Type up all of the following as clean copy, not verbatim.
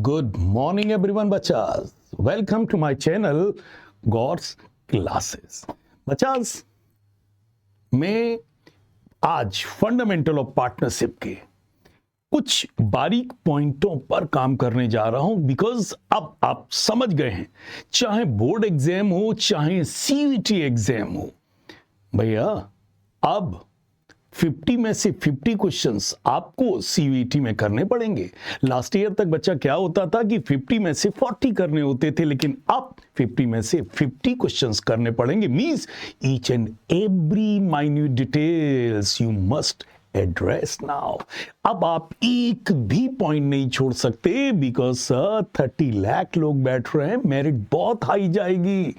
Good morning everyone बच्चास, welcome to my channel God's Classes। बच्चास, मैं आज fundamental of partnership के कुछ बारीक पॉइंटों पर काम करने जा रहा हूं बिकॉज अब आप समझ गए हैं, चाहे बोर्ड एग्जाम हो चाहे सीयूईटी एग्जाम हो, भैया अब 50 में से 50 क्वेश्चंस आपको सीयूईटी में करने पड़ेंगे। लास्ट ईयर तक बच्चा क्या होता था कि 50 में से 40 करने होते थे, लेकिन अब 50 में से 50 क्वेश्चंस करने पड़ेंगे। Means each and every minute details you must address now. अब आप एक भी पॉइंट नहीं छोड़ सकते बिकॉज 30 लाख लोग बैठ रहे हैं, मेरिट बहुत हाई जाएगी।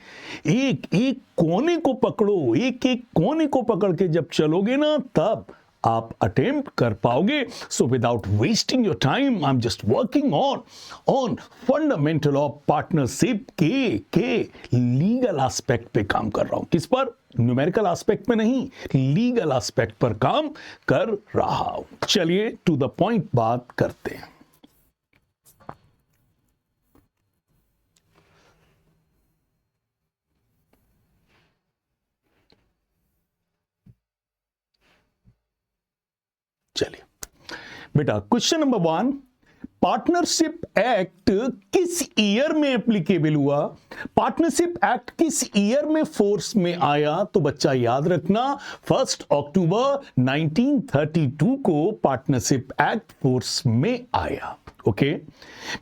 एक एक कोने को पकड़ो, एक एक कोने को पकड़ के जब चलोगे ना तब आप अटेम्प्ट कर पाओगे। So without wasting your time I am just working on fundamental of partnership के लीगल एस्पेक्ट पे काम कर रहा हूं। किस पर? न्यूमेरिकल एस्पेक्ट में नहीं, लीगल एस्पेक्ट पर काम कर रहा हूं। चलिए टू द पॉइंट बात करते हैं। चलिए बेटा, क्वेश्चन नंबर 1, पार्टनरशिप एक्ट किस ईयर में एप्लीकेबल हुआ? पार्टनरशिप एक्ट किस ईयर में फोर्स में आया? तो बच्चा याद रखना, 1 अक्टूबर 1932 को पार्टनरशिप एक्ट फोर्स में आया। ओके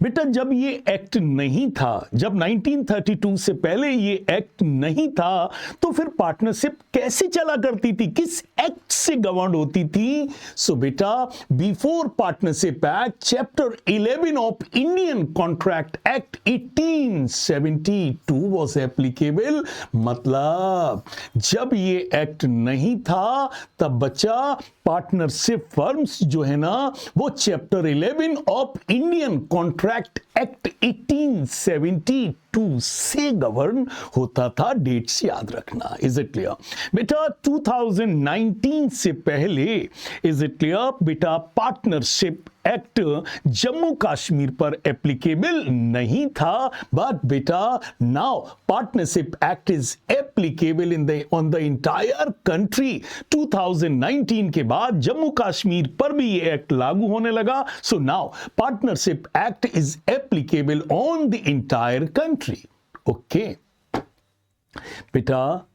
बेटा, जब ये एक्ट नहीं था, जब 1932 से पहले ये एक्ट नहीं था, तो फिर पार्टनरशिप कैसे चला करती थी? किस एक्ट से गवर्न होती थी? सो बेटा, before partnership act chapter 11 of Indian contract act 1872 was applicable. मतलब जब ये एक्ट नहीं था तब बच्चा पार्टनरशिप फर्म्स जो है ना, वो chapter 11 of Indian contract act 1872 से गवर्न होता था। डेट्स याद रखना। इज इट क्लियर बेटा? 2019 से पहले, इज इट क्लियर बेटा, पार्टनरशिप एक्ट जम्मू कश्मीर पर एप्लीकेबल नहीं था, बट बेटा now partnership act is applicable on the entire country. 2019 के बाद जम्मू कश्मीर पर भी ये एक्ट लागू होने लगा। So now partnership act is applicable on the entire country. Okay बेटा,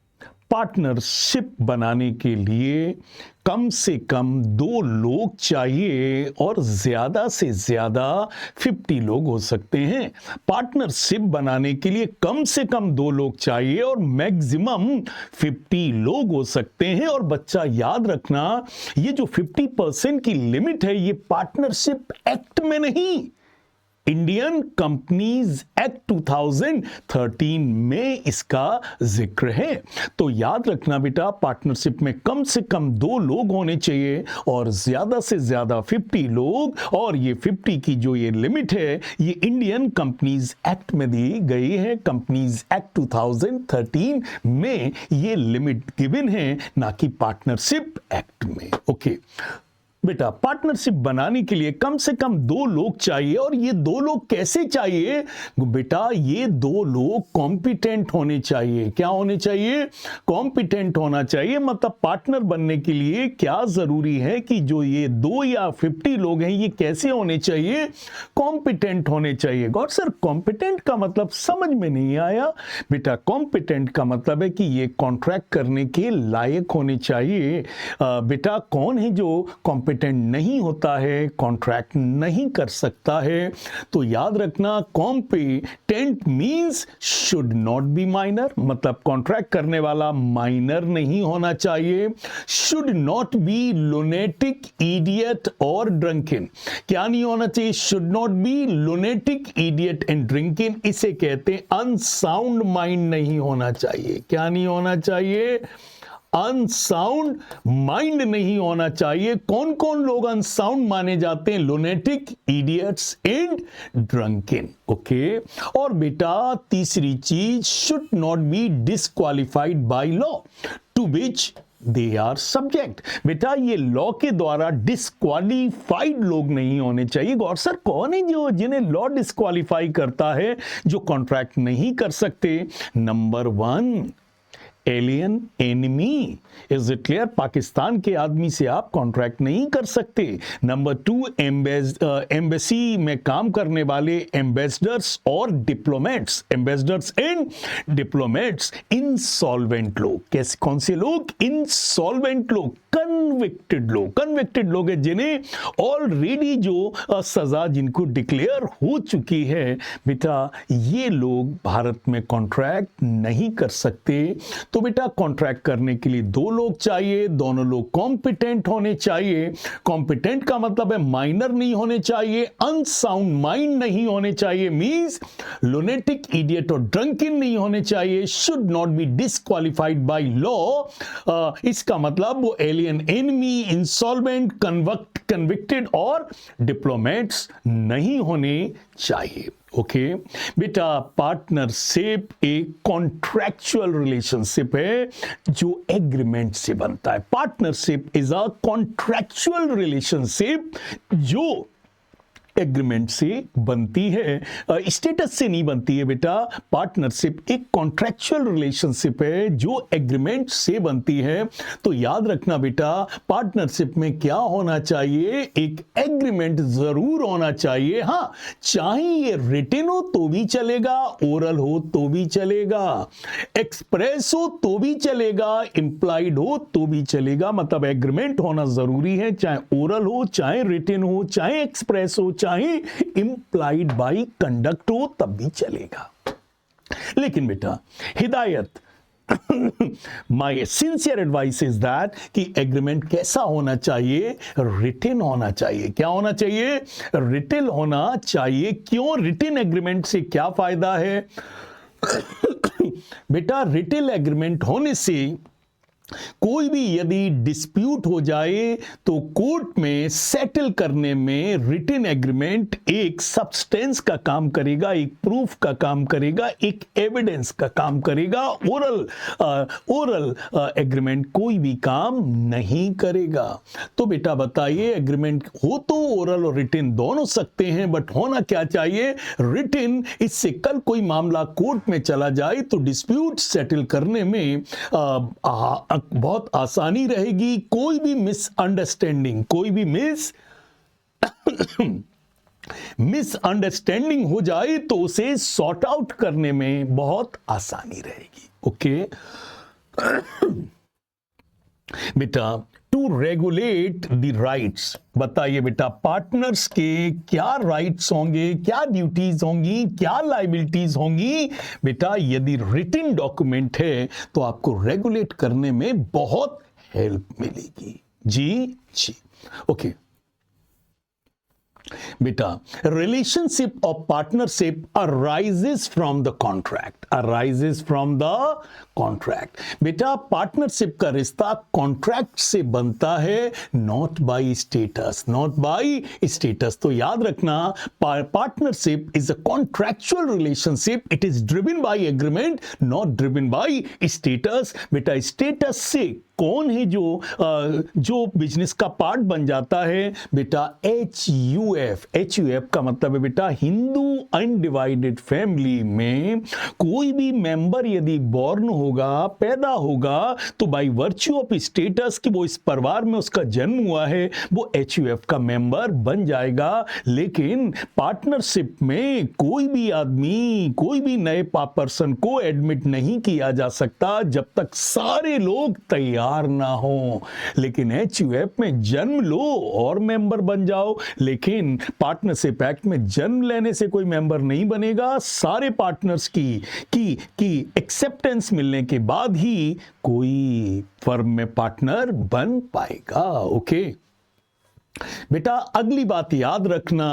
पार्टनरशिप बनाने के लिए कम से कम 2 लोग चाहिए और ज्यादा से ज्यादा 50 लोग हो सकते हैं। पार्टनरशिप बनाने के लिए कम से कम 2 लोग चाहिए और मैक्सिमम 50 लोग हो सकते हैं। और बच्चा याद रखना, ये जो 50% की लिमिट है, ये पार्टनरशिप एक्ट में नहीं, इंडियन कंपनीज एक्ट 2013 में इसका जिक्र है। तो याद रखना बेटा, पार्टनरशिप में कम से कम 2 लोग होने चाहिए और ज्यादा से ज्यादा 50 लोग। और ये 50 की जो ये लिमिट है, ये इंडियन कंपनीज एक्ट में दी गई है। कंपनीज एक्ट 2013 में ये लिमिट गिवन है, ना कि पार्टनरशिप एक्ट में। ओके बेटा, पार्टनरशिप बनाने के लिए कम से कम 2 लोग चाहिए। और ये 2 लोग कैसे चाहिए बेटा? ये 2 लोग कॉम्पिटेंट होने चाहिए। क्या होने चाहिए? कॉम्पिटेंट होना चाहिए। मतलब पार्टनर बनने के लिए क्या जरूरी है कि जो ये 2 या 50 लोग हैं, ये कैसे होने चाहिए? कॉम्पिटेंट होने चाहिए। गॉड सर, कॉम्पिटेंट का मतलब समझ में नहीं आया। बेटा, कॉम्पिटेंट का मतलब है कि ये कॉन्ट्रैक्ट करने के लायक होने चाहिए। बेटा, कौन है जो कॉम्पिटेंट नहीं होता है, कॉन्ट्रैक्ट नहीं कर सकता है? तो याद रखना, competent means should not be minor. मतलब कॉन्ट्रैक्ट करने वाला माइनर नहीं होना चाहिए। Should not be lunatic, idiot और ड्रंकन। क्या नहीं होना चाहिए? Should not be lunatic, idiot and drinking. इसे कहते हैं अनसाउंड माइंड नहीं होना चाहिए। क्या नहीं होना चाहिए? अनसाउंड माइंड नहीं होना चाहिए। कौन कौन लोग अनसाउंड माने जाते हैं? Lunatic, idiots and drunken. Okay. और बेटा, तीसरी चीज, should not be disqualified by law, to which they are subject. बेटा ये लॉ के द्वारा डिस्क्वालीफाइड लोग नहीं होने चाहिए। गौर सर कौन है जो जिन्हें लॉ डिस्क्वालीफाई करता है, जो कॉन्ट्रैक्ट नहीं कर सकते? Number 1 alien enemy. Is it clear? Pakistan के आदमी से आप कॉन्ट्रैक्ट नहीं कर सकते। नंबर 2 एम्बेसी में काम करने वाले एम्बेसडर्स और diplomats, ambassadors and diplomats. Insolvent लोग, कैसे कौन से लोग? इंसॉल्वेंट लोग, कन्विक्टेड लोग। कन्विक्टेड लोग हैं जिन्हें ऑलरेडी जो सजा जिनको डिक्लेयर हो चुकी है, बेटा ये लोग भारत में कॉन्ट्रैक्ट नहीं कर सकते। तो बेटा कॉन्ट्रैक्ट करने के लिए 2 लोग चाहिए, दोनों लोग कॉम्पिटेंट होने चाहिए। कॉम्पिटेंट का मतलब है माइनर नहीं होने चाहिए, अनसाउंड माइंड नहीं होने चाहिए, मींस लुनेटिक, इडियट और ड्रंकिन नहीं होने चाहिए, should not be disqualified by law. इसका मतलब वो एलियन एनिमी, इंसॉल्वेंट, कन्विक्टेड और डिप्लोमेट्स नहीं होने चाहिए। ओके बेटा, पार्टनरशिप एक कॉन्ट्रैक्चुअल रिलेशनशिप है जो एग्रीमेंट से बनता है। Partnership is a contractual relationship जो एग्रीमेंट से बनती है, स्टेटस से नहीं बनती है बेटा। पार्टनरशिप एक कॉन्ट्रैक्चुअल रिलेशनशिप है जो एग्रीमेंट से बनती है। तो याद रखना बेटा, पार्टनरशिप में क्या होना चाहिए? एक एग्रीमेंट जरूर होना चाहिए। हाँ, चाहे ये रिटन हो तो भी चलेगा, ओरल हो तो भी चलेगा, एक्सप्रेस हो तो भी चलेगा, इंप्लाइड हो तो भी चलेगा। मतलब एग्रीमेंट होना जरूरी है, चाहे ओरल हो, चाहे रिटन हो, चाहे एक्सप्रेस हो, चाहे इंप्लाइड बाय कंडक्ट हो, तब भी चलेगा। लेकिन बेटा हिदायत, my sincere advice is that कि एग्रीमेंट कैसा होना चाहिए? रिटन होना चाहिए। क्या होना चाहिए? रिटन होना चाहिए। क्यों? रिटन एग्रीमेंट से क्या फायदा है? बेटा रिटन एग्रीमेंट होने से कोई भी यदि डिस्प्यूट हो जाए तो कोर्ट में सेटल करने में रिटन एग्रीमेंट एक सब्सटेंस का काम करेगा, एक प्रूफ का काम करेगा, एक एविडेंस का काम करेगा। ओरल एग्रीमेंट कोई भी काम नहीं करेगा। तो बेटा बताइए, एग्रीमेंट हो तो ओरल और रिटन दोनों सकते हैं, बट होना क्या चाहिए? रिटन। इससे कल कोई मामला कोर्ट में चला जाए तो डिस्प्यूट सेटल करने में बहुत आसानी रहेगी। कोई भी मिसअंडरस्टैंडिंग मिसअंडरस्टैंडिंग हो जाए तो उसे सॉर्ट आउट करने में बहुत आसानी रहेगी। ओके बेटा, टू रेगुलेट द राइट्स, बताइए बेटा पार्टनर्स के क्या राइट्स होंगे, क्या ड्यूटीज होंगी, क्या लायबिलिटीज होंगी? बेटा यदि रिटन डॉक्यूमेंट है तो आपको रेगुलेट करने में बहुत हेल्प मिलेगी। जी ओके बेटा, relationship of partnership arises from the contract. बेटा पार्टनरशिप का रिश्ता कॉन्ट्रैक्ट से बनता है, नॉट बाय स्टेटस। तो याद रखना, partnership is a contractual relationship, it is driven by agreement, not driven by status. बेटा स्टेटस से कौन है जो बिजनेस का पार्ट बन जाता है? बेटा HUF का मतलब है बेटा हिंदू अनडिवाइडेड फैमिली में कोई भी मेंबर यदि बॉर्न होगा, पैदा होगा, तो बाय वर्च्यू ऑफ स्टेटस कि वो इस परिवार में उसका जन्म हुआ है, वो HUF का मेंबर बन जाएगा। लेकिन पार्टनरशिप में कोई भी आदमी, कोई भी नए पर्सन को एडमिट नहीं किया जा सकता जब तक सारे लोग तैयार ना हो। लेकिन HUF में जन्म लो और मेंबर बन जाओ, लेकिन पार्टनरशिप एक्ट में जन्म लेने से कोई मेंबर नहीं बनेगा। सारे पार्टनर्स की एक्सेप्टेंस मिलने के बाद ही कोई फर्म में पार्टनर बन पाएगा। ओके बेटा अगली बात याद रखना,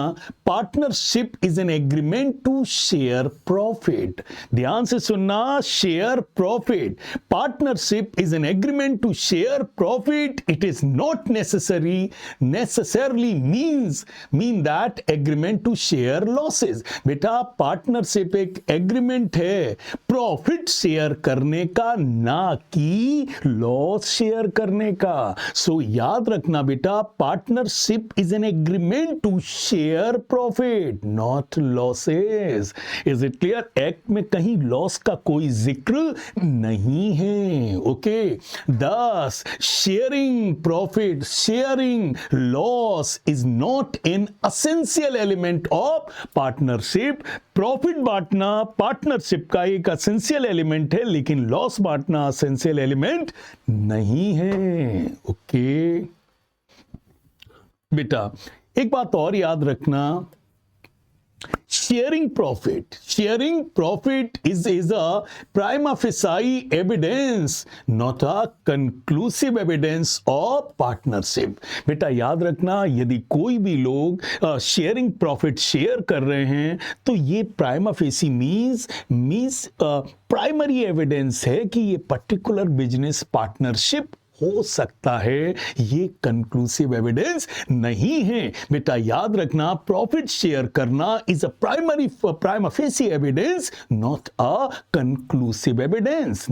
partnership is an agreement to share profit. ध्यान से सुनना, share profit. Partnership is an agreement to share profit. It is not necessarily mean that agreement to share losses. बेटा पार्टनरशिप एक एग्रीमेंट है प्रॉफिट शेयर करने का, ना कि लॉस शेयर करने का। सो याद रखना बेटा, partnership is an agreement to share profit, not losses. Is it clear? Act में कहीं लॉस का कोई जिक्र नहीं है। Okay, thus sharing profit, sharing loss is not an essential element of partnership. Profit बांटना पार्टनरशिप का एक असेंशियल एलिमेंट है, लेकिन लॉस बांटना असेंशियल एलिमेंट नहीं है। ओके बेटा एक बात और याद रखना, sharing profit is a prima facie evidence, not a conclusive evidence of partnership. बेटा याद रखना, यदि कोई भी लोग शेयरिंग प्रॉफिट शेयर कर रहे हैं तो ये prima facie means primary evidence है कि ये पर्टिकुलर बिजनेस पार्टनरशिप हो सकता है, ये कंक्लूसिव एविडेंस नहीं है। बेटा याद रखना, प्रॉफिट शेयर करना is a prima facie evidence, not a conclusive evidence,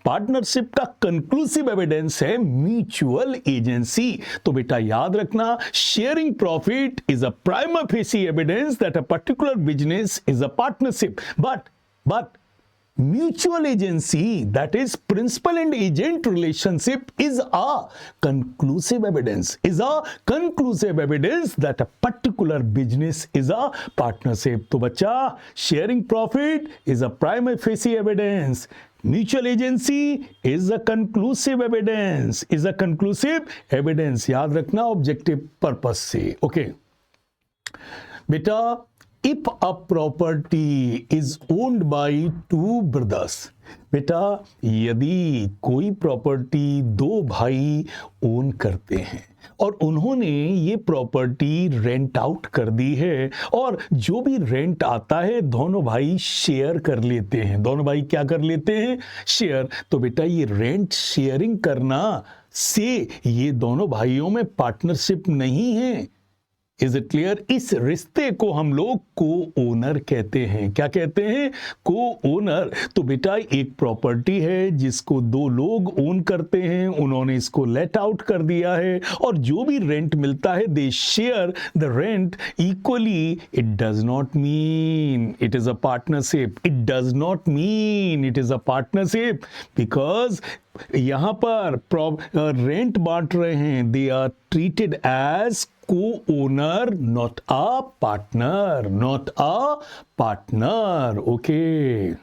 partnership का कंक्लूसिव एविडेंस है म्यूचुअल एजेंसी। तो बेटा याद रखना, sharing profit is a prima facie evidence that a particular business is a partnership, but mutual agency, that is principal and agent relationship, is a conclusive evidence that a particular business is a partnership. तो बच्चा, sharing profit is a prima facie evidence, mutual agency is a conclusive evidence, याद रखना objective purpose से। Okay बेटा, if a property is owned by two brothers, बेटा यदि कोई property दो भाई ओन करते हैं और उन्होंने ये प्रॉपर्टी रेंट आउट कर दी है, और जो भी रेंट आता है दोनों भाई शेयर कर लेते हैं। दोनों भाई क्या कर लेते हैं? शेयर। तो बेटा ये रेंट शेयरिंग करना से ये दोनों भाइयों में पार्टनरशिप नहीं है। Is it clear? इस रिश्ते को हम लोग को ओनर कहते हैं। क्या कहते हैं? को ओनर। तो बेटा एक प्रॉपर्टी है जिसको दो लोग ओन करते हैं, उन्होंने इसको लेट आउट कर दिया है, और जो भी रेंट मिलता है they share the rent equally. It does not mean it is a partnership, because यहां पर रेंट बांट रहे हैं, they are treated as co-owner, not a partner. Okay.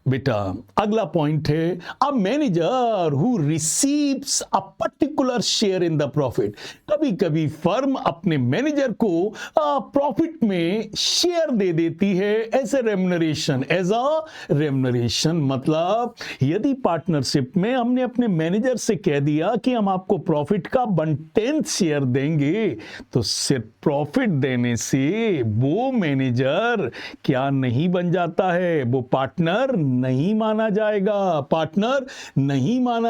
बेटा अगला पॉइंट है, a manager who receives a particular share in the profit. कभी कभी फर्म अपने मैनेजर को प्रॉफिट में शेयर दे देती है एज अ रेम्युनरेशन। मतलब यदि पार्टनरशिप में हमने अपने मैनेजर से कह दिया कि हम आपको प्रॉफिट का 1/10 शेयर देंगे, तो सिर्फ प्रॉफिट देने से वो मैनेजर क्या नहीं बन जाता है? वो पार्टनर नहीं माना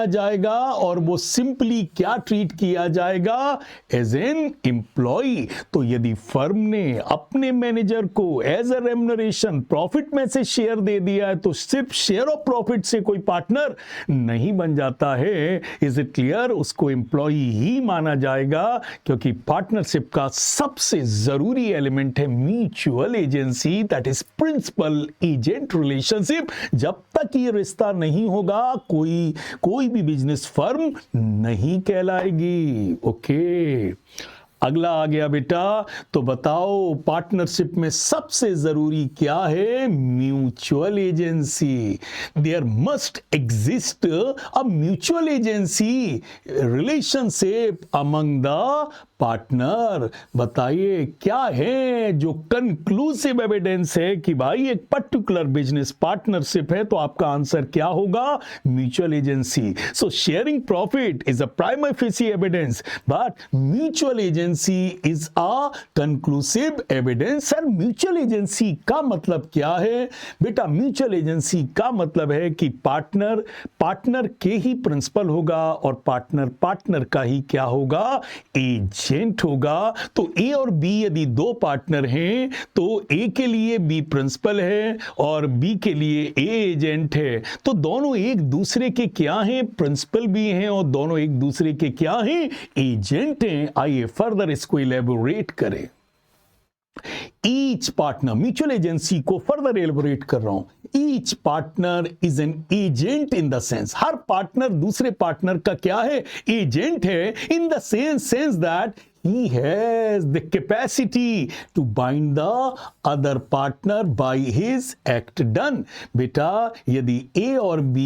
जाएगा, और वो सिंपली क्या ट्रीट किया जाएगा? As an employ. तो यदि फर्म ने अपने मैनेजर को एज अ रेम्युनरेशन प्रॉफिट में से शेयर दे दिया है, तो सिर्फ शेयर ऑफ प्रॉफिट से कोई पार्टनर नहीं बन जाता है। Is it clear? उसको एम्प्लॉय ही माना जाएगा, क्योंकि पार्टनरशिप का सबसे जरूरी एलिमेंट है mutual agency, that is principal agent relationship. जब तक ये रिश्ता नहीं होगा कोई भी बिजनेस फर्म नहीं कहलाएगी। ओके, अगला आ गया बेटा, तो बताओ पार्टनरशिप में सबसे जरूरी क्या है? Mutual agency. There must exist a mutual agency relationship among the partner. बताइए क्या है जो कंक्लूसिव एविडेंस है कि भाई एक पर्टिकुलर बिजनेस पार्टनरशिप है? तो आपका आंसर क्या होगा? Mutual agency. So sharing profit is a primary facie evidence, but mutual agency is a conclusive evidence. Sir mutual agency का मतलब क्या है? बेटा म्यूचुअल एजेंसी का मतलब है कि पार्टनर के ही प्रिंसिपल होगा और पार्टनर का ही क्या होगा? एजेंट होगा। तो ए और बी यदि दो पार्टनर हैं तो ए के लिए बी प्रिंसिपल है और बी के लिए ए एजेंट है। तो दोनों एक दूसरे के क्या हैं? प्रिंसिपल भी हैं और दोनों एक दूसरे के क्या हैं? एजेंट हैं। आइए फर्दर इसको इलेबोरेट करें। ईच पार्टनर, म्यूचुअल एजेंसी को फर्दर एलिबोरेट कर रहा हूं। Each partner is an agent in the sense, her partner दूसरे पार्टनर का क्या है? एजेंट है। इन the sense that he has the capacity to bind the other partner by his act done। बेटा यदि A और B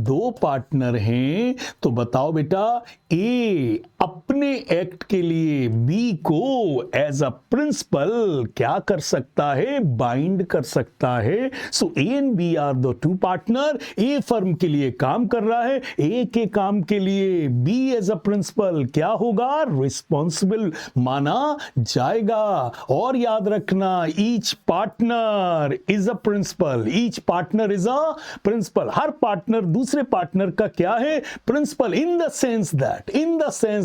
दो पार्टनर हैं तो बताओ बेटा A अपने एक्ट के लिए B को एज अ प्रिंसिपल क्या कर सकता है? बाइंड कर सकता है। So A and B are the two partner. A firm के लिए काम कर रहा है, A के काम के लिए B एज अ प्रिंसिपल क्या होगा? रिस्पॉन्सिबल माना जाएगा। और याद रखना each partner is a principal, each partner is a principal. हर पार्टनर दूसरे पार्टनर का क्या है? Principal. In the sense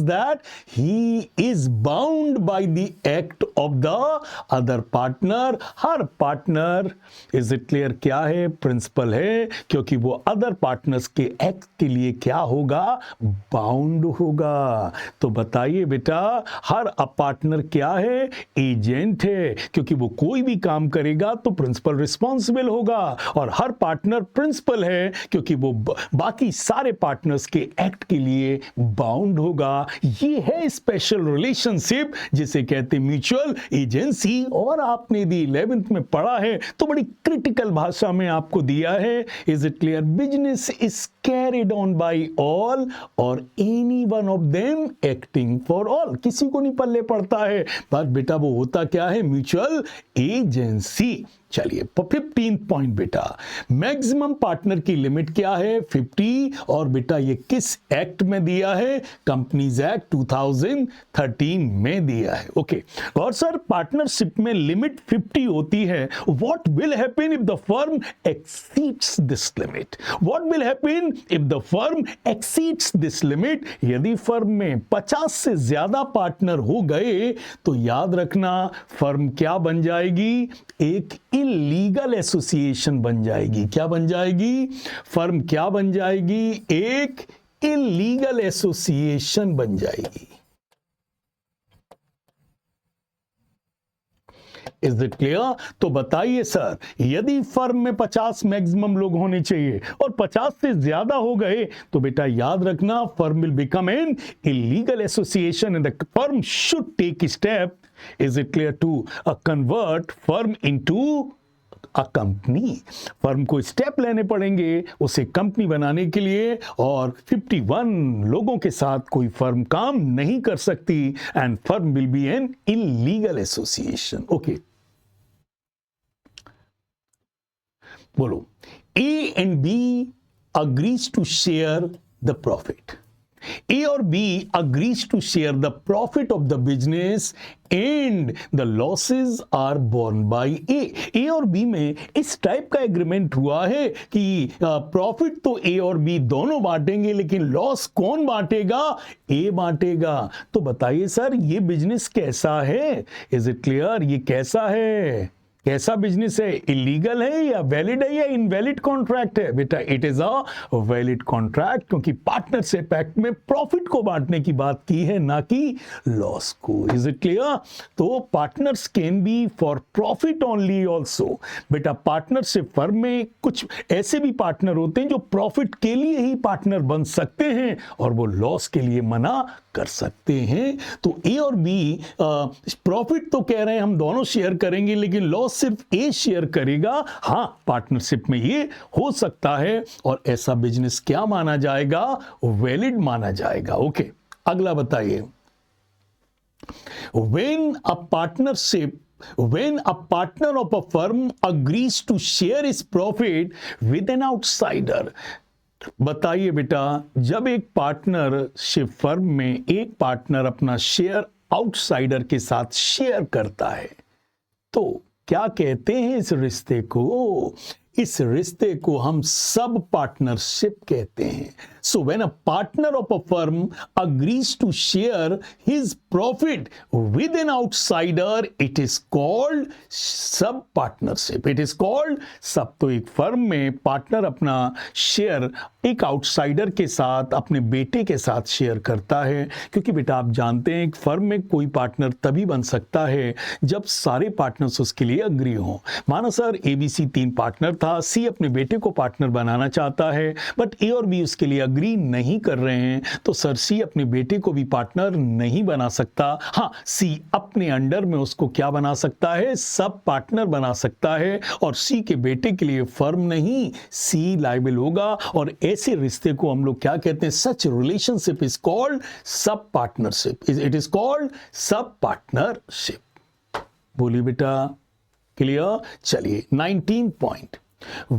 that he is bound by the act of the other partner. हर पार्टनर, इज इट क्लियर, क्या है? Principal है, क्योंकि वो अदर पार्टनर्स के एक्ट के लिए क्या होगा? बाउंड होगा। तो बताइए बेटा हर पार्टनर क्या है? एजेंट है, क्योंकि वो कोई भी काम करेगा तो प्रिंसिपल रिस्पॉन्सिबल होगा। और हर पार्टनर प्रिंसिपल है क्योंकि वो बाकी सारे पार्टनर्स के एक्ट के लिए बाउंड होगा। ये है स्पेशल रिलेशनशिप जिसे कहते हैं म्यूचुअल एजेंसी। और आपने यदि 11th में पढ़ा है तो बड़ी क्रिटिकल भाषा में आपको दिया है। Is it clear? Business is carried on by all or any one of them acting for all. किसी को नहीं पल्ले पड़ता है, पर बेटा वो होता क्या है? Mutual agency. चलिए 15 पॉइंट बेटा, मैक्सिमम पार्टनर की लिमिट क्या है? 50। और बेटा ये किस एक्ट में दिया है? कंपनीज एक्ट 2013 में दिया है। ओके। और सर पार्टनरशिप में लिमिट 50 होती है। What will happen if the firm exceeds this limit? What will happen if the firm exceeds this limit? यदि फर्म में 50 से ज्यादा पार्टनर हो गए तो याद रखना फर्म क्या बन जाएगी? एक इलीगल एसोसिएशन बन जाएगी। क्या बन जाएगी? फर्म क्या बन जाएगी? एक इलीगल एसोसिएशन बन जाएगी। Is it clear? तो बताइए सर, यदि फर्म में 50 मैक्सिमम लोग होने चाहिए और 50 से ज्यादा हो गए तो बेटा याद रखना firm will become an illegal association and the firm should take step, is it clear, to convert firm into a company. Firm को स्टेप लेने पड़ेंगे उसे कंपनी बनाने के लिए, और 51 लोगों के साथ कोई फर्म काम नहीं कर सकती and firm will be N illegal association. Okay, बोलो। A and B agrees to share the profit. A or B agrees to share the profit of the business and the losses are borne by A. A और B में इस type का agreement हुआ है कि profit तो A और B दोनों बांटेंगे, लेकिन लॉस कौन बांटेगा? A बांटेगा। तो बताइए सर ये बिजनेस कैसा है? Is it clear? ये कैसा है? कैसा बिजनेस है, इलीगल है या वैलिड है या इनवैलिड कॉन्ट्रैक्ट है? बेटा it is a valid contract, क्योंकि पार्टनरशिप एक्ट में प्रॉफिट को बांटने की बात की है, ना कि लॉस को। Is it clear? तो partners can be for profit only also. बेटा पार्टनरशिप फर्म में कुछ ऐसे भी पार्टनर होते हैं जो प्रॉफिट के लिए ही पार्टनर बन सकते हैं और वो लॉस के लिए मना कर सकते हैं। तो ए और बी प्रॉफिट तो कह रहे हैं हम दोनों शेयर करेंगे, लेकिन लॉस सिर्फ ए शेयर करेगा। हां, पार्टनरशिप में ये हो सकता है और ऐसा बिजनेस क्या माना जाएगा? वैलिड माना जाएगा। ओके, अगला बताइए। When a partner of a firm agrees to share his profit with an outsider, बताइए बेटा, जब एक पार्टनरशिप फर्म में एक पार्टनर अपना शेयर आउटसाइडर के साथ शेयर करता है, तो क्या कहते हैं इस रिश्ते को? इस रिश्ते को हम सब पार्टनरशिप कहते हैं। So when a partner of a firm agrees to share his profit with an outsider, it is called sub partnership. It is called sub. तो एक फर्म में पार्टनर अपना शेयर एक आउटसाइडर के साथ, अपने बेटे के साथ शेयर करता है, क्योंकि बेटा आप जानते हैं एक फर्म में कोई पार्टनर तभी बन सकता है जब सारे पार्टनर्स उसके लिए अग्री हों। माना सर एबीसी 3 पार्टनर था, सी अपने बेटे को पार्टनर बनाना चाहता है, बट ए और बी उसके लिए अग्री नहीं कर रहे हैं, तो सर सी अपने बेटे को भी पार्टनर नहीं बना सकता। हाँ, सी अपने अंडर में उसको क्या बना सकता है? सब पार्टनर बना सकता है, और सी के बेटे के लिए फर्म नहीं, सी लायबल होगा। और ऐसे रिश्ते को हम लोग क्या कहते हैं? सच relationship is called sub partnership. It is called sub partnership. बोलिए बेटा, क्लियर? चलिए 19 point.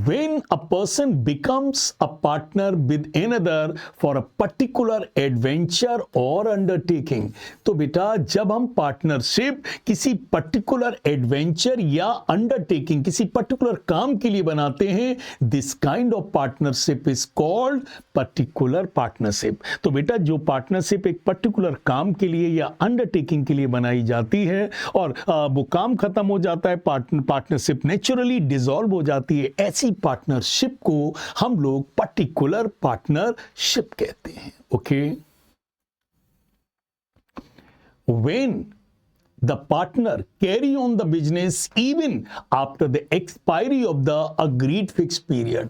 When a person becomes a partner with another for a particular adventure or undertaking, तो बेटा जब हम पार्टनरशिप किसी पर्टिकुलर एडवेंचर या अंडरटेकिंग, किसी पर्टिकुलर काम के लिए बनाते हैं, this kind of partnership is called particular partnership. तो बेटा जो पार्टनरशिप एक पर्टिकुलर काम के लिए या अंडरटेकिंग के लिए बनाई जाती है और वो काम खत्म हो जाता है, पार्टनरशिप नेचुरली डिसॉल्व हो जाती है, ऐसी पार्टनरशिप को हम लोग पर्टिकुलर पार्टनरशिप कहते हैं। Okay, when the partner carry on the business even after the expiry of the agreed fix period.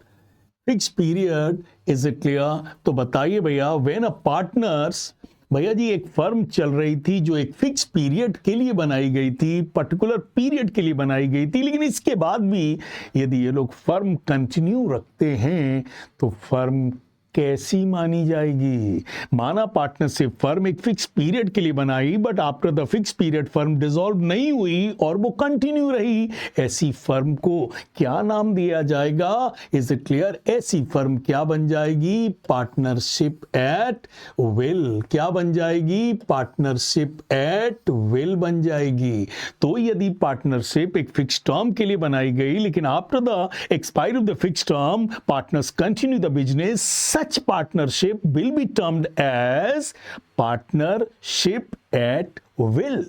Fix period, is it clear? तो बताइए भैया, व्हेन अ पार्टनर्स, भैया जी एक फर्म चल रही थी जो एक फिक्स पीरियड के लिए बनाई गई थी, पर्टिकुलर पीरियड के लिए बनाई गई थी, लेकिन इसके बाद भी यदि ये लोग फर्म कंटिन्यू रखते हैं तो फर्म कैसी मानी जाएगी? माना पार्टनरशिप फर्म एक फिक्स पीरियड के लिए बनाई, but after the fix period firm dissolve नहीं हुई और वो कंटिन्यू रही, ऐसी फर्म को क्या नाम दिया जाएगा? Is it clear? ऐसी फर्म क्या बन जाएगी? Partnership at will. क्या बन जाएगी? पार्टनरशिप एट विल बन जाएगी। तो यदि पार्टनरशिप एक फिक्स टर्म के लिए बनाई गई, लेकिन after the expiry of the fix term partners continue the business, such partnership will be termed as partnership at will.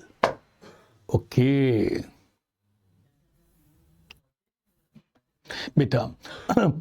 Okay. Beta,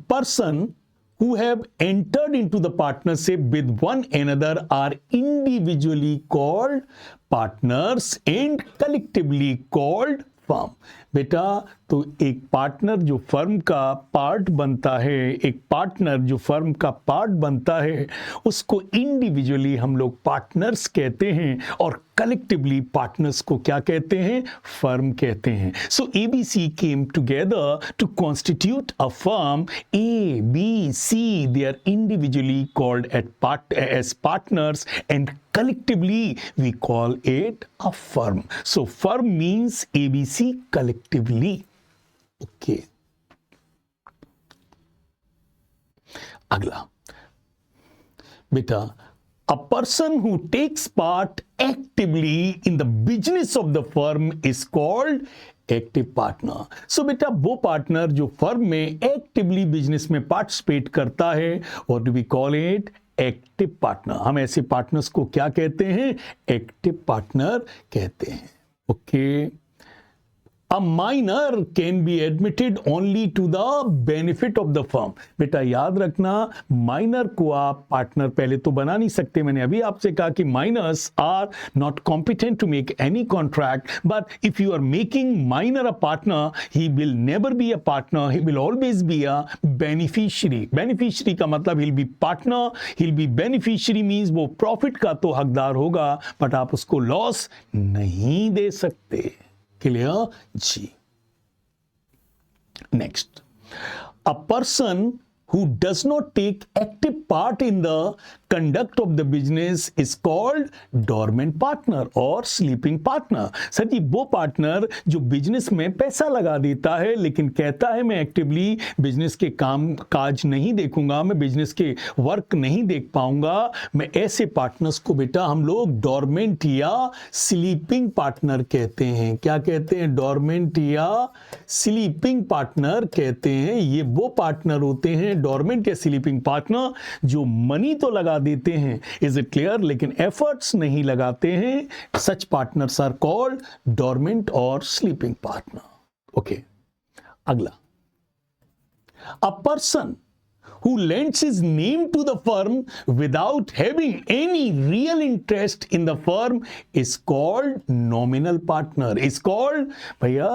person who have entered into the partnership with one another are individually called partners and collectively called firm. बेटा तो एक partner जो firm का part बनता है, एक partner जो firm का पार्ट बनता है, उसको इंडिविजुअली हम लोग पार्टनर्स कहते हैं और कलेक्टिवली पार्टनर्स को क्या कहते हैं? फर्म कहते हैं। So ABC came together to constitute a firm. A B C, they are individually called as partners and collectively we call it a firm. So firm means ABC collectively. Okay. अगला बेटा, a person who takes part actively in the business of the firm is called active partner. So बेटा वो partner जो firm में actively business में participate करता है, और do we call it active partner. हम ऐसे पार्टनर्स को क्या कहते हैं? एक्टिव पार्टनर कहते हैं। Okay, A minor can be admitted only to the benefit of the firm. बेटा याद रखना, माइनर को आप पार्टनर पहले तो बना नहीं सकते. मैंने अभी आपसे कहा कि minors are not competent to make any contract, but if you are making minor a partner, he will never be a partner, he will always be a beneficiary. Beneficiary का मतलब he will be partner, he will be beneficiary means वो profit का तो हकदार होगा, but आप उसको loss नहीं दे सकते. Clear? G. Next, a person who does not take active part in the conduct of the business is called dormant partner or sleeping partner. Sir जी, वो पार्टनर जो बिजनेस में पैसा लगा देता है लेकिन कहता है मैं एक्टिवली बिजनेस के काम काज नहीं देखूंगा, मैं बिजनेस के वर्क नहीं देख पाऊंगा, मैं ऐसे पार्टनर्स को बेटा हम लोग डॉर्मेंट या स्लीपिंग पार्टनर कहते हैं. क्या कहते हैं? डॉर्मेंट या स्लीपिंग पार्टनर कहते हैं. ये वो पार्टनर होते हैं डॉर्मेंट या स्लीपिंग पार्टनर जो मनी तो लगा देते हैं, इज इट क्लियर, लेकिन एफर्ट्स नहीं लगाते हैं. सच पार्टनर्स आर कॉल्ड डॉर्मेंट और स्लीपिंग पार्टनर. ओके, अगला, a person who lends his name to the firm without having any real interest in the firm is called nominal partner. is called, भैया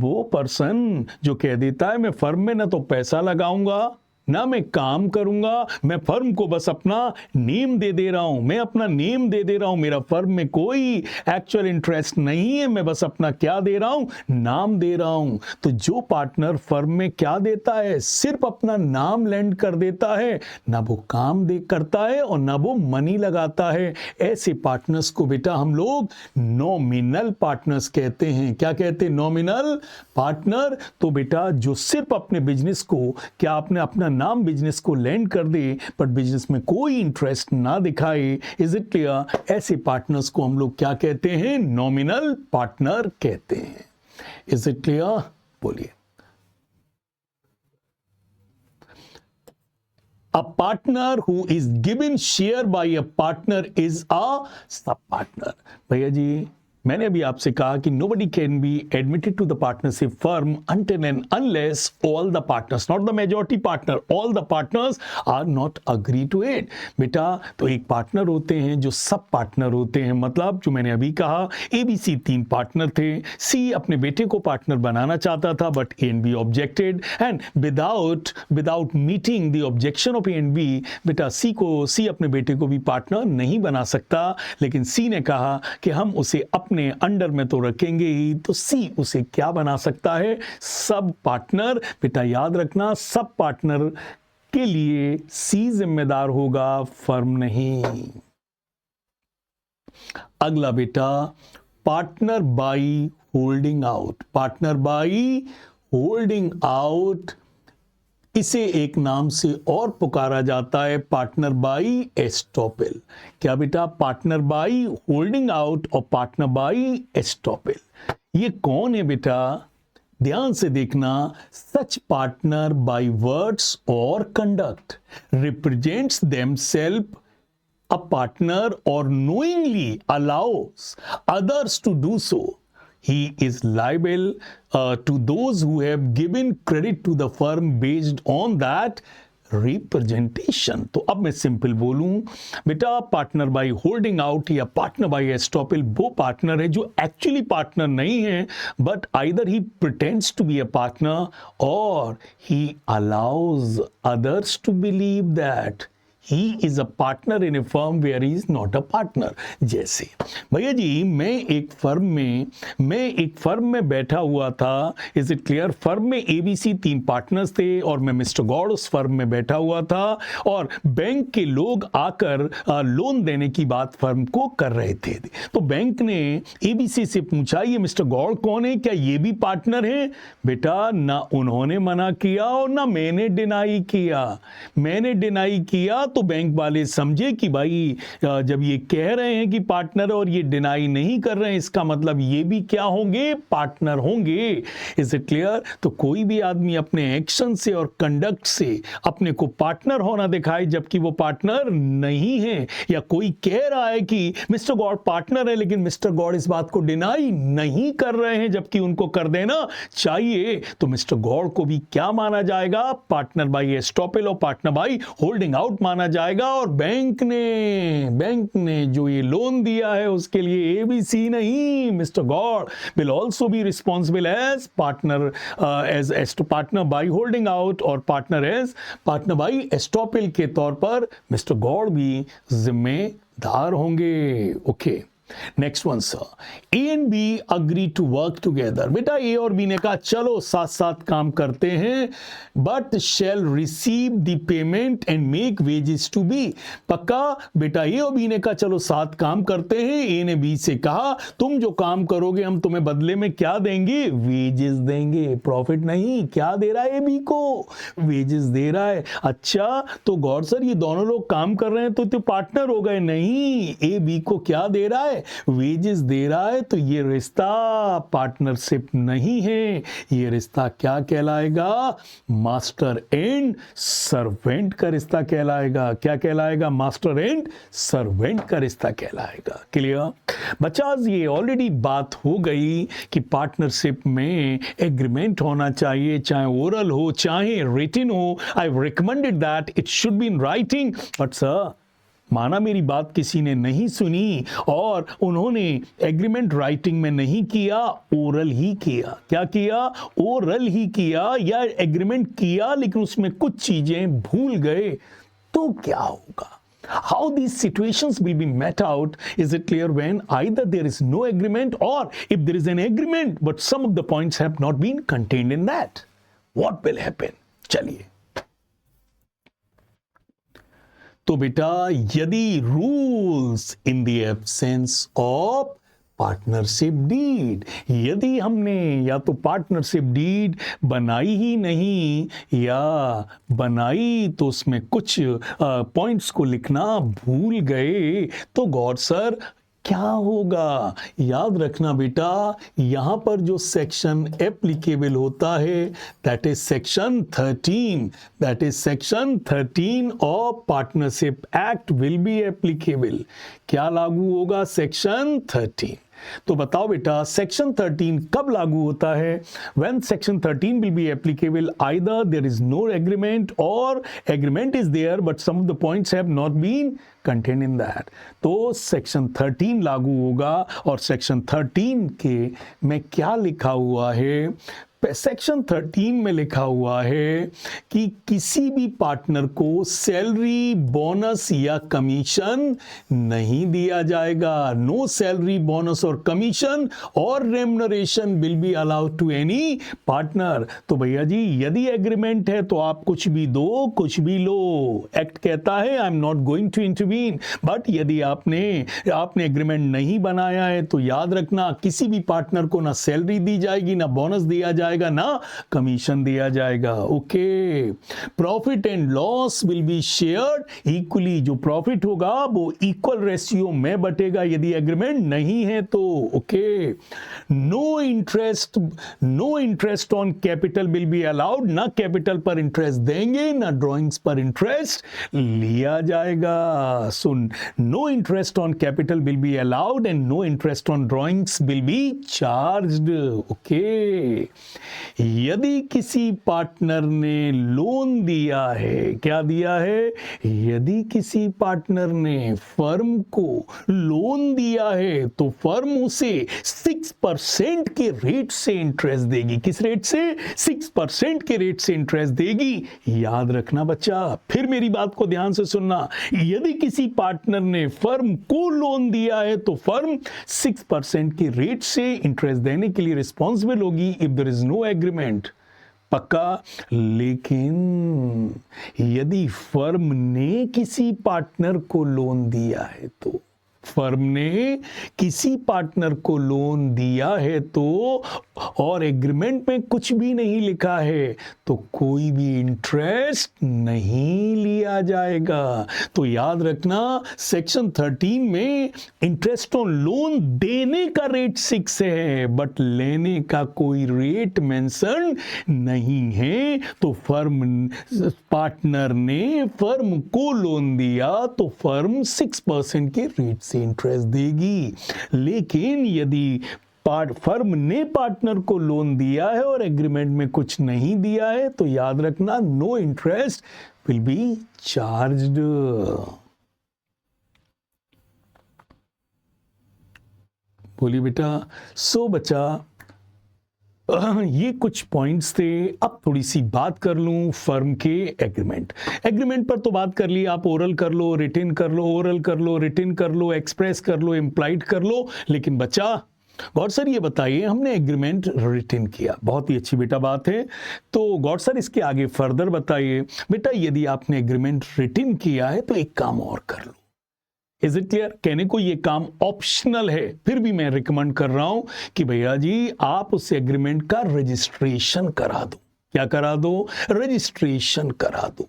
वो person जो कह देता है मैं firm में ना तो पैसा लगाऊंगा ना मैं काम करूंगा, मैं फर्म को बस अपना नेम दे रहा हूं, मैं अपना नेम दे रहा हूं, मेरा फर्म में कोई एक्चुअल इंटरेस्ट नहीं है, मैं बस अपना क्या दे रहा हूं? नाम दे रहा हूं. तो जो पार्टनर फर्म में क्या देता है? सिर्फ अपना नाम लेंड कर देता है, ना वो काम करता है और ना वो मनी लगाता है. ऐसे पार्टनर्स को बेटा हम लोग नॉमिनल पार्टनर्स कहते हैं. क्या कहते हैं? Nominal partner. तो बेटा जो सिर्फ अपने बिजनेस को, क्या आपने अपना नाम बिजनेस को लेंड कर दे बट बिजनेस में कोई इंटरेस्ट ना दिखाए, इज इट क्लियर? ऐसे पार्टनर्स को हम लोग क्या कहते हैं? नॉमिनल पार्टनर कहते हैं. Is it clear? बोलिए. A partner who is given share by a partner is a sub partner. भैया जी, मैंने अभी आपसे कहा कि nobody can be admitted to the partnership firm until and unless all the partners, not the majority partner, all the partners are not agree to it. बेटा तो एक partner होते हैं जो सब पार्टनर होते हैं. मतलब जो मैंने अभी कहा, ABC 3 पार्टनर थे, C अपने बेटे को पार्टनर बनाना चाहता था but A and B objected, and without meeting the objection of A and B, बेटा C अपने बेटे को भी पार्टनर नहीं बना सकता. लेकिन C ने कहा कि हम उसे अपने अंडर में तो रखेंगे ही, तो सी उसे क्या बना सकता है? Sub partner. बेटा याद रखना, सब पार्टनर के लिए सी जिम्मेदार होगा, फर्म नहीं. अगला बेटा, partner by holding out. Partner by holding out, इसे एक नाम से और पुकारा जाता है पार्टनर बाई एस्टॉपेल. क्या बेटा? पार्टनर बाई होल्डिंग आउट और पार्टनर बाई एस्टॉपेल. ये कौन है बेटा? ध्यान से देखना. सच पार्टनर बाई वर्ड्स और conduct represents themselves a partner or knowingly allows others to do so. He is liable to those who have given credit to the firm based on that representation. तो अब मैं simple बोलूं बेटा, partner by holding out या partner by estoppel वो partner है जो actually partner नहीं है, but either he pretends to be a partner or he allows others to believe that he is a partner in a firm where he is not a partner. जैसे भैया जी, मैं एक firm में बैठा हुआ था. Is it clear? फर्म में ABC 3 partners थे और मैं मिस्टर गॉड उस फर्म में बैठा हुआ था और बैंक के लोग आकर लोन देने की बात फर्म को कर रहे थे. तो बैंक ने ABC से पूछा, ये मिस्टर गॉड कौन है, क्या ये भी पार्टनर है? बेटा ना उन्होंने मना किया और ना मैंने डिनाई किया. तो बैंक वाले समझे कि भाई जब ये कह रहे हैं कि पार्टनर और ये डिनाई नहीं कर रहे हैं, इसका मतलब ये भी क्या होंगे, पार्टनर होंगे। Is it clear? तो कोई भी आदमी अपने एक्शन से और कंडक्ट से अपने को पार्टनर होना दिखाए जबकि वो पार्टनर नहीं है, या कोई कह रहा है कि मिस्टर गॉड पार्टनर है लेकिन मिस्टर गॉड इस बात को डिनाई नहीं कर रहे हैं जबकि उनको कर देना चाहिए, तो मिस्टर गॉड को भी क्या माना जाएगा, पार्टनर बाई एस्टॉपेल और पार्टनर बाई होल्डिंग आउट माना जाएगा। और बैंक ने जो ये लोन दिया है उसके लिए एबीसी नहीं, mister god will also be responsible as partner, as partner by holding out और पार्टनर बाई एस्टॉपेल के तौर पर मिस्टर गॉड भी जिम्मेदार होंगे। Okay, next one sir, A and B agree to work together. बेटा ए और बी ने कहा चलो साथ साथ काम करते हैं, but shall receive the payment and make wages to be. पक्का बेटा ए और बी ने कहा चलो साथ काम करते हैं। ए ने बी से कहा तुम जो काम करोगे हम तुम्हें बदले में क्या देंगे, वेजेस देंगे, प्रॉफिट नहीं। क्या दे रहा है ए बी को, वेजेस दे रहा है। अच्छा तो गौर सर ये दोनों लोग काम कर रहे हैं तो पार्टनर हो गए, नहीं, ए बी को क्या दे रहा है, वेजेस दे रहा है। तो ये रिश्ता पार्टनरशिप नहीं है, ये रिश्ता क्या कहलाएगा, मास्टर एंड सर्वेंट का रिश्ता कहलाएगा। क्या कहलाएगा, मास्टर एंड सर्वेंट का रिश्ता कहलाएगा। क्लियर बच्चा, ये ऑलरेडी बात हो गई कि पार्टनरशिप में एग्रीमेंट होना चाहिए, चाहे ओरल हो चाहे रिटन हो। आई recommended that it should be in writing, but sir माना मेरी बात किसी ने नहीं सुनी और उन्होंने एग्रीमेंट राइटिंग में नहीं किया, ओरल ही किया। क्या किया, ओरल ही किया, या एग्रीमेंट किया लेकिन उसमें कुछ चीजें भूल गए, तो क्या होगा? How these situations will be met out, is it clear, when either there is no agreement or if there is an agreement but some of the points have not been contained in that, what will happen? चलिए, तो बेटा यदि rules in the absence of partnership deed, यदि हमने या तो partnership deed बनाई ही नहीं या बनाई तो उसमें कुछ पॉइंट्स को लिखना भूल गए, तो गौर सर क्या होगा? याद रखना बेटा, यहां पर जो सेक्शन एप्लीकेबल होता है that is section 13, that is section 13 of partnership act will be applicable. क्या लागू होगा? सेक्शन 13। तो बताओ बेटा सेक्शन 13 कब लागू होता है? When section 13 will be applicable, either there is no agreement or agreement is there but some of the points have not been contained in that. तो सेक्शन 13 लागू होगा। और सेक्शन 13 के में क्या लिखा हुआ है? सेक्शन 13 में लिखा हुआ है कि किसी भी पार्टनर को सैलरी, बोनस या कमीशन नहीं दिया जाएगा। नो सैलरी, बोनस और कमीशन और remuneration will be allowed to any partner. तो भैया जी यदि एग्रीमेंट है तो आप कुछ भी दो, कुछ भी लो। एक्ट कहता है I am not going to intervene, but यदि आपने एग्रीमेंट नहीं बनाया है तो याद रखना किसी भी पार्टनर को ना सैलरी दी जाएगी, ना बोनस दिया जाएगा, ना कमीशन दिया जाएगा। Okay, profit and loss will be shared equally. जो प्रॉफिट होगा वो इक्वल रेशियो में बटेगा यदि एग्रीमेंट नहीं है तो। Okay, no interest on capital will be allowed. ना कैपिटल पर इंटरेस्ट देंगे, ना ड्रॉइंग्स पर इंटरेस्ट लिया जाएगा। So no interest on capital will be allowed and no interest on drawings will be charged. Okay, यदि किसी पार्टनर ने लोन दिया है, क्या दिया है? यदि किसी पार्टनर ने फर्म को लोन दिया है तो फर्म उसे 6% के रेट से इंटरेस्ट देगी। किस रेट से? 6% के रेट से इंटरेस्ट देगी। याद रखना बच्चा, फिर मेरी बात को ध्यान से सुनना। यदि किसी पार्टनर ने फर्म को लोन दिया है तो फर्म 6% के रेट से इंटरेस्ट देने के लिए रिस्पॉन्सिबल होगी if there is no agreement. पक्का? लेकिन यदि फर्म ने किसी पार्टनर को लोन दिया है तो फर्म ने किसी पार्टनर को लोन दिया है तो और एग्रीमेंट में कुछ भी नहीं लिखा है तो कोई भी इंटरेस्ट नहीं लिया जाएगा। तो याद रखना सेक्शन 13 में इंटरेस्ट ऑन लोन देने का रेट 6 है बट लेने का कोई रेट मेंशन नहीं है। तो फर्म पार्टनर ने फर्म को लोन दिया तो फर्म 6% के रेट से इंटरेस्ट देगी। लेकिन यदि फर्म ने पार्टनर को लोन दिया है और एग्रीमेंट में कुछ नहीं दिया है तो याद रखना no interest will be charged. बोलिए बेटा। सो बच्चा ये कुछ पॉइंट्स थे। अब थोड़ी सी बात कर लूं फर्म के एग्रीमेंट पर तो बात कर ली, आप ओरल कर लो, रिटन कर लो, ओरल कर लो, रिटन कर लो, एक्सप्रेस कर लो, इम्प्लाइड कर लो। लेकिन बच्चा गौर सर ये बताइए हमने एग्रीमेंट रिटन किया, बहुत ही अच्छी बेटा बात है। तो गौर सर इसके आगे फर्दर बताइए। बेटा यदि आपने एग्रीमेंट रिटन किया है तो एक काम और कर लो। Is it clear? कहने को ये काम ऑप्शनल है, फिर भी मैं रिकमेंड कर रहा हूं कि भैया जी आप उस एग्रीमेंट का रजिस्ट्रेशन करा दो। क्या करा दो? रजिस्ट्रेशन करा दो।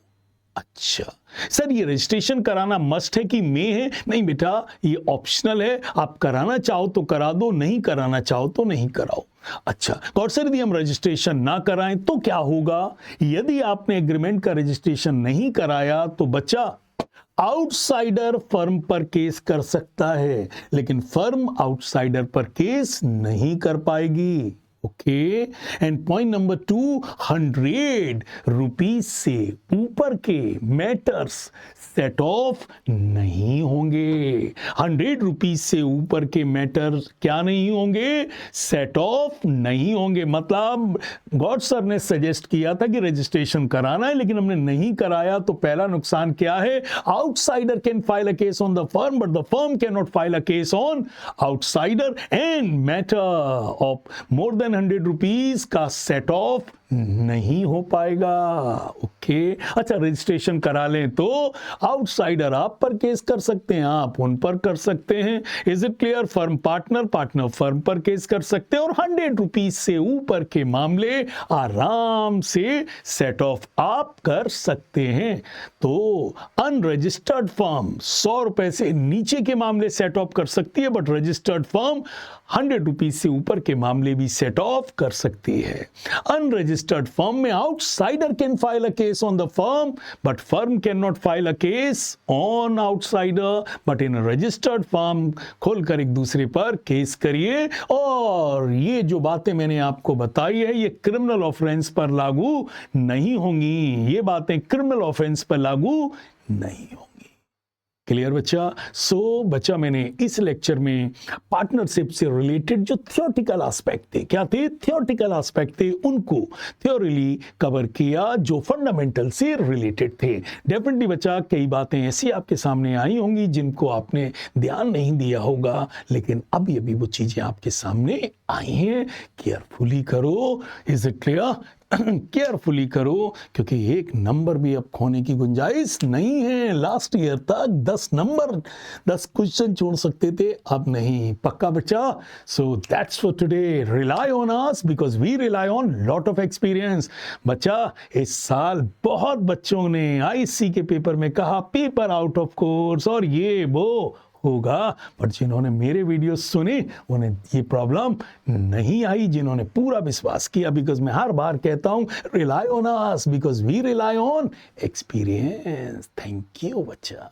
अच्छा सर ये रजिस्ट्रेशन कराना मस्ट है कि में है? नहीं बेटा ये ऑप्शनल है, आप कराना चाहो तो करा दो, नहीं कराना चाहो तो नहीं कराओ। अच्छा और सर यदि हम रजिस्ट्रेशन ना कराएं तो क्या होगा? यदि आपने एग्रीमेंट का रजिस्ट्रेशन नहीं कराया तो बच्चा आउटसाइडर फर्म पर केस कर सकता है, लेकिन फर्म आउटसाइडर पर केस नहीं कर पाएगी। Okay and point number 2, 100 rupees से ऊपर के मैटर्स सेट ऑफ नहीं होंगे। 100 रुपीज से ऊपर के मैटर क्या नहीं होंगे? सेट ऑफ नहीं होंगे। मतलब गॉड सर ने सजेस्ट किया था कि रजिस्ट्रेशन कराना है लेकिन हमने नहीं कराया तो पहला नुकसान क्या है? Outsider can file a case on the firm but the firm can not file a case on outsider and matter of more than 100 rupees का सेट ऑफ नहीं हो पाएगा। ओके अच्छा रजिस्ट्रेशन करा लें तो आउटसाइडर आप पर केस कर सकते हैं, आप उन पर कर सकते हैं। Is it clear? Firm partner firm पर केस कर सकते हैं और 100 रुपीज से ऊपर के मामले आराम से सेट ऑफ आप कर सकते हैं। तो अनरजिस्टर्ड फर्म 100 रुपए से नीचे के मामले सेट ऑफ कर सकती है बट रजिस्टर्ड फर्म 100 रुपीज से ऊपर के मामले भी सेट ऑफ कर सकती है। अनरजिस्टर्ड फर्म में outsider can file a case on the firm but firm can not file a case on outsider but in registered firm खोलकर एक दूसरे पर केस करिए। और ये जो बातें मैंने आपको बताई है ये क्रिमिनल ऑफेंस पर लागू नहीं होंगी, ये बातें क्रिमिनल ऑफेंस पर लागू नहीं होंगी। क्लियर बच्चा? सो बच्चा मैंने इस लेक्चर में पार्टनरशिप से रिलेटेड जो थियोरेटिकल एस्पेक्ट थे, क्या थे? थियोरेटिकल एस्पेक्ट थे, उनको थ्योरीली कवर किया जो फंडामेंटल से रिलेटेड थे। डेफिनेटली बच्चा कई बातें ऐसी आपके सामने आई होंगी जिनको आपने ध्यान नहीं दिया होगा लेकिन अभी अभी वो चीजें आपके सामने आई हैं। केयरफुली करो। Is it clear? केयरफुली करो क्योंकि एक नंबर भी अब खोने की गुंजाइश नहीं है। लास्ट ईयर तक 10 क्वेश्चन छोड़ सकते थे, अब नहीं। पक्का बच्चा? So that's for today. Rely on us because we rely on lot of experience. बच्चा इस साल बहुत बच्चों ने आईसी के पेपर में कहा पेपर आउट ऑफ कोर्स और ये वो होगा, पर जिन्होंने मेरे वीडियो सुने उन्हें ये प्रॉब्लम नहीं आई, जिन्होंने पूरा विश्वास किया। बिकॉज मैं हर बार कहता हूं rely on us because we rely on experience. Thank you बच्चा।